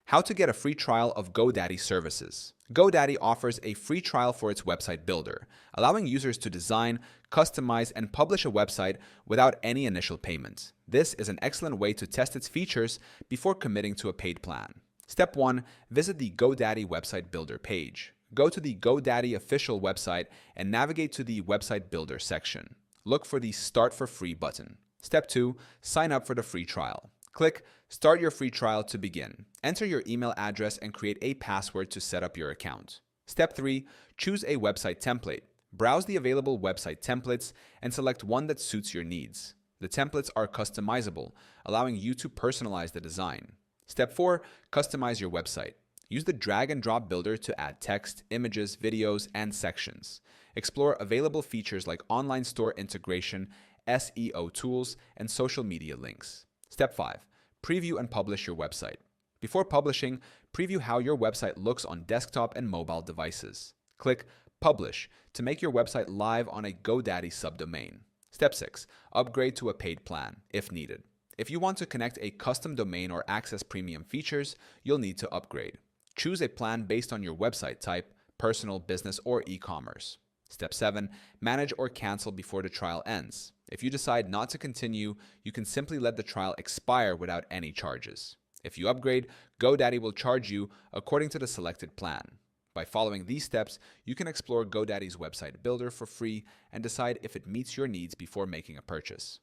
How to get a free trial of GoDaddy services. GoDaddy offers a free trial for its website builder, allowing users to design, customize, and publish a website without any initial payment. This is an excellent way to test its features before committing to a paid plan. Step 1. Visit the GoDaddy website builder page. Go to the GoDaddy official website and navigate to the website builder section. Look for the Start for Free button. Step 2. Sign up for the free trial. Click Start your free trial to begin. Enter your email address and create a password to set up your account. Step 3. Choose a website template. Browse the available website templates and select one that suits your needs. The templates are customizable, allowing you to personalize the design. Step 4. Customize your website. Use the drag and drop builder to add text, images, videos, and sections. Explore available features like online store integration, SEO tools, and social media links. Step 5. Preview and publish your website. Before publishing, preview how your website looks on desktop and mobile devices. Click Publish to make your website live on a GoDaddy subdomain. Step 6. Upgrade to a paid plan, if needed. If you want to connect a custom domain or access premium features, you'll need to upgrade. Choose a plan based on your website type, personal, business, or e-commerce. Step 7. Manage or cancel before the trial ends. If you decide not to continue, you can simply let the trial expire without any charges. If you upgrade, GoDaddy will charge you according to the selected plan. By following these steps, you can explore GoDaddy's website builder for free and decide if it meets your needs before making a purchase.